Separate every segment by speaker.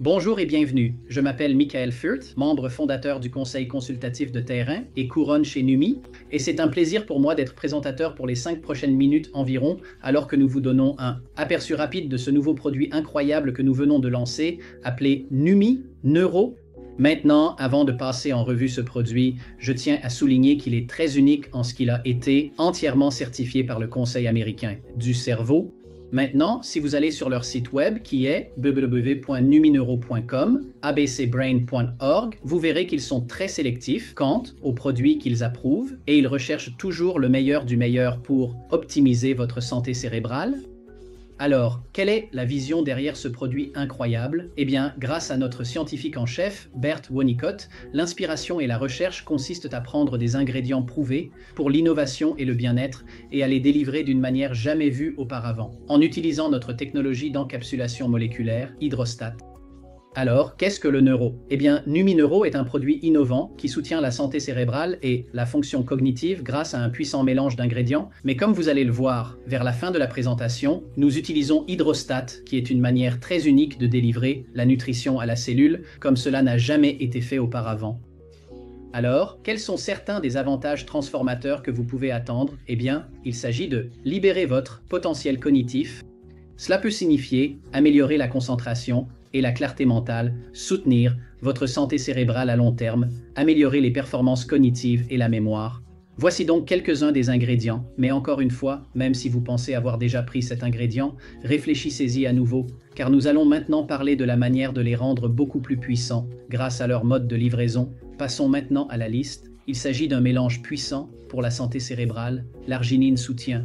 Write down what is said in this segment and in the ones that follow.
Speaker 1: Bonjour et bienvenue. Je m'appelle Michael Furt, membre fondateur du conseil consultatif de terrain et couronne chez Numi, et c'est un plaisir pour moi d'être présentateur pour les 5 prochaines minutes environ, alors que nous vous donnons un aperçu rapide de ce nouveau produit incroyable que nous venons de lancer, appelé Numi Neuro. Maintenant, avant de passer en revue ce produit, je tiens à souligner qu'il est très unique en ce qu'il a été entièrement certifié par le Conseil américain du cerveau. Maintenant, si vous allez sur leur site web qui est www.numineuro.com, abcbrain.org, vous verrez qu'ils sont très sélectifs quant aux produits qu'ils approuvent et ils recherchent toujours le meilleur du meilleur pour optimiser votre santé cérébrale. Alors, quelle est la vision derrière ce produit incroyable? Eh bien, grâce à notre scientifique en chef, Bert Wonicott, l'inspiration et la recherche consistent à prendre des ingrédients prouvés pour l'innovation et le bien-être et à les délivrer d'une manière jamais vue auparavant, en utilisant notre technologie d'encapsulation moléculaire, Hydrostat. Alors, qu'est-ce que le neuro? Eh bien, NumiNeuro est un produit innovant qui soutient la santé cérébrale et la fonction cognitive grâce à un puissant mélange d'ingrédients, mais comme vous allez le voir vers la fin de la présentation, nous utilisons Hydrostat, qui est une manière très unique de délivrer la nutrition à la cellule, comme cela n'a jamais été fait auparavant. Alors, quels sont certains des avantages transformateurs que vous pouvez attendre? Eh bien, il s'agit de libérer votre potentiel cognitif. Cela peut signifier améliorer la concentration et la clarté mentale, soutenir votre santé cérébrale à long terme, améliorer les performances cognitives et la mémoire. Voici donc quelques-uns des ingrédients, mais encore une fois, même si vous pensez avoir déjà pris cet ingrédient, réfléchissez-y à nouveau, car nous allons maintenant parler de la manière de les rendre beaucoup plus puissants grâce à leur mode de livraison. Passons maintenant à la liste. Il s'agit d'un mélange puissant pour la santé cérébrale. L'arginine soutient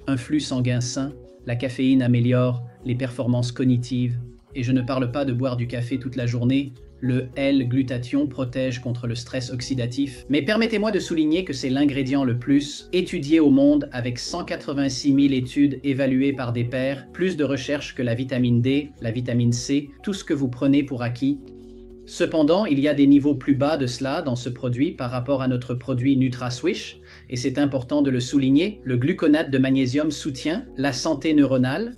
Speaker 1: un flux sanguin sain, la caféine améliore les performances cognitives, et je ne parle pas de boire du café toute la journée, le L-glutathion protège contre le stress oxydatif, mais permettez-moi de souligner que c'est l'ingrédient le plus étudié au monde avec 186 000 études évaluées par des pairs, plus de recherches que la vitamine D, la vitamine C, tout ce que vous prenez pour acquis. Cependant, il y a des niveaux plus bas de cela dans ce produit par rapport à notre produit NutraSwish, et c'est important de le souligner, le gluconate de magnésium soutient la santé neuronale.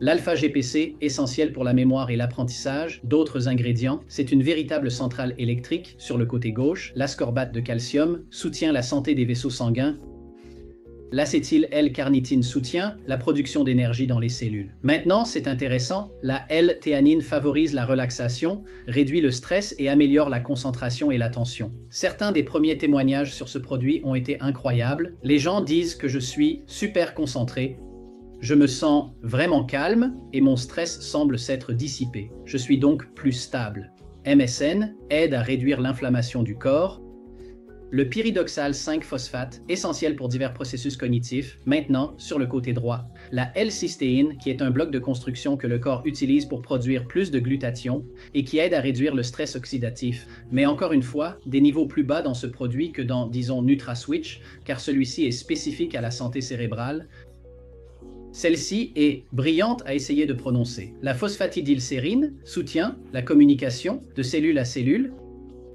Speaker 1: L'alpha-GPC, essentiel pour la mémoire et l'apprentissage, d'autres ingrédients, c'est une véritable centrale électrique sur le côté gauche. L'ascorbate de calcium soutient la santé des vaisseaux sanguins. L'acétyl L-carnitine soutient la production d'énergie dans les cellules. Maintenant, c'est intéressant, la L-théanine favorise la relaxation, réduit le stress et améliore la concentration et l'attention. Certains des premiers témoignages sur ce produit ont été incroyables. Les gens disent que je suis super concentré. Je me sens vraiment calme et mon stress semble s'être dissipé. Je suis donc plus stable. MSN aide à réduire l'inflammation du corps. Le pyridoxal 5-phosphate, essentiel pour divers processus cognitifs. Maintenant, sur le côté droit, la L-cystéine, qui est un bloc de construction que le corps utilise pour produire plus de glutathion et qui aide à réduire le stress oxydatif. Mais encore une fois, des niveaux plus bas dans ce produit que dans, disons, NutraSwitch, car celui-ci est spécifique à la santé cérébrale. Celle-ci est brillante à essayer de prononcer. La phosphatidylsérine soutient la communication de cellule à cellule.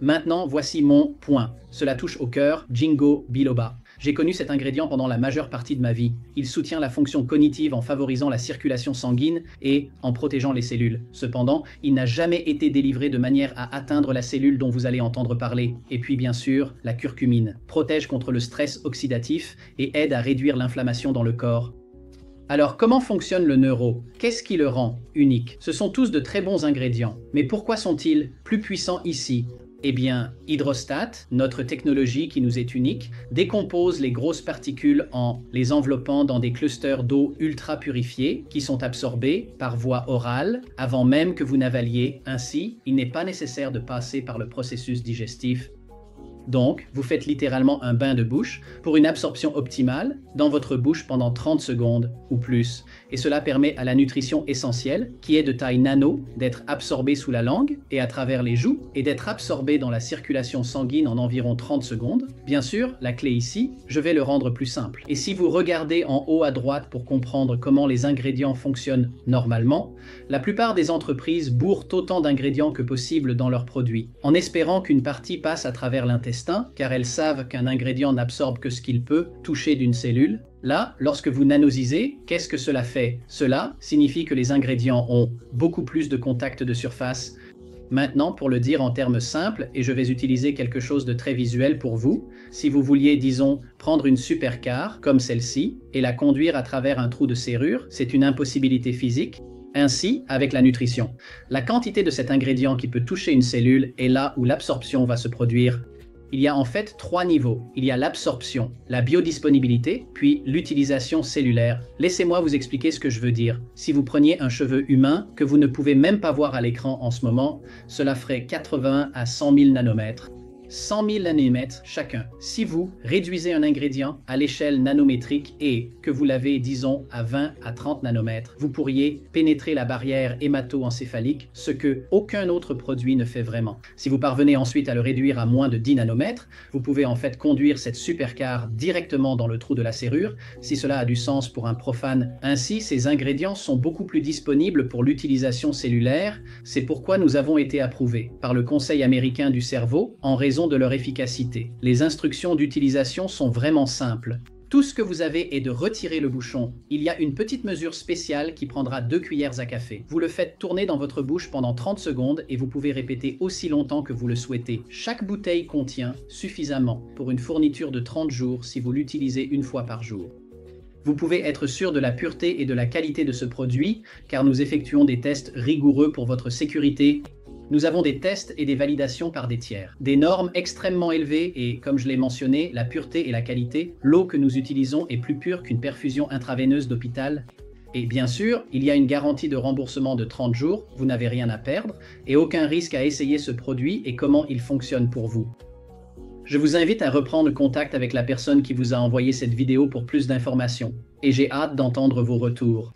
Speaker 1: Maintenant, voici mon point. Cela touche au cœur, Ginkgo biloba. J'ai connu cet ingrédient pendant la majeure partie de ma vie. Il soutient la fonction cognitive en favorisant la circulation sanguine et en protégeant les cellules. Cependant, il n'a jamais été délivré de manière à atteindre la cellule dont vous allez entendre parler. Et puis, bien sûr, la curcumine protège contre le stress oxydatif et aide à réduire l'inflammation dans le corps. Alors, comment fonctionne le neuro? Qu'est-ce qui le rend unique? Ce sont tous de très bons ingrédients, mais pourquoi sont-ils plus puissants ici? Eh bien, Hydrostat, notre technologie qui nous est unique, décompose les grosses particules en les enveloppant dans des clusters d'eau ultra purifiés qui sont absorbés par voie orale avant même que vous n'avaliez. Ainsi, il n'est pas nécessaire de passer par le processus digestif. Donc, vous faites littéralement un bain de bouche pour une absorption optimale dans votre bouche pendant 30 secondes ou plus. Et cela permet à la nutrition essentielle, qui est de taille nano, d'être absorbée sous la langue et à travers les joues et d'être absorbée dans la circulation sanguine en environ 30 secondes. Bien sûr, la clé ici, je vais le rendre plus simple. Et si vous regardez en haut à droite pour comprendre comment les ingrédients fonctionnent normalement, la plupart des entreprises bourrent autant d'ingrédients que possible dans leurs produits, en espérant qu'une partie passe à travers l'intestin, car elles savent qu'un ingrédient n'absorbe que ce qu'il peut toucher d'une cellule. Là, lorsque vous nanosisez, qu'est-ce que cela fait? Cela signifie que les ingrédients ont beaucoup plus de contact de surface. Maintenant, pour le dire en termes simples, et je vais utiliser quelque chose de très visuel pour vous, si vous vouliez, disons, prendre une supercar, comme celle-ci, et la conduire à travers un trou de serrure, c'est une impossibilité physique. Ainsi, avec la nutrition, la quantité de cet ingrédient qui peut toucher une cellule est là où l'absorption va se produire. Il y a en fait 3 niveaux. Il y a l'absorption, la biodisponibilité, puis l'utilisation cellulaire. Laissez-moi vous expliquer ce que je veux dire. Si vous preniez un cheveu humain que vous ne pouvez même pas voir à l'écran en ce moment, cela ferait 80 à 100 000 nanomètres. 100 000 nanomètres chacun. Si vous réduisez un ingrédient à l'échelle nanométrique et que vous l'avez, disons, à 20 à 30 nanomètres, vous pourriez pénétrer la barrière hémato-encéphalique, ce que aucun autre produit ne fait vraiment. Si vous parvenez ensuite à le réduire à moins de 10 nanomètres, vous pouvez en fait conduire cette supercar directement dans le trou de la serrure, si cela a du sens pour un profane. Ainsi, ces ingrédients sont beaucoup plus disponibles pour l'utilisation cellulaire. C'est pourquoi nous avons été approuvés par le Conseil américain du cerveau en raison de leur efficacité. Les instructions d'utilisation sont vraiment simples. Tout ce que vous avez est de retirer le bouchon. Il y a une petite mesure spéciale qui prendra 2 cuillères à café. Vous le faites tourner dans votre bouche pendant 30 secondes et vous pouvez répéter aussi longtemps que vous le souhaitez. Chaque bouteille contient suffisamment pour une fourniture de 30 jours si vous l'utilisez une fois par jour. Vous pouvez être sûr de la pureté et de la qualité de ce produit car nous effectuons des tests rigoureux pour votre sécurité. Nous avons des tests et des validations par des tiers. Des normes extrêmement élevées et, comme je l'ai mentionné, la pureté et la qualité. L'eau que nous utilisons est plus pure qu'une perfusion intraveineuse d'hôpital. Et bien sûr, il y a une garantie de remboursement de 30 jours, vous n'avez rien à perdre, et aucun risque à essayer ce produit et comment il fonctionne pour vous. Je vous invite à reprendre contact avec la personne qui vous a envoyé cette vidéo pour plus d'informations, et j'ai hâte d'entendre vos retours.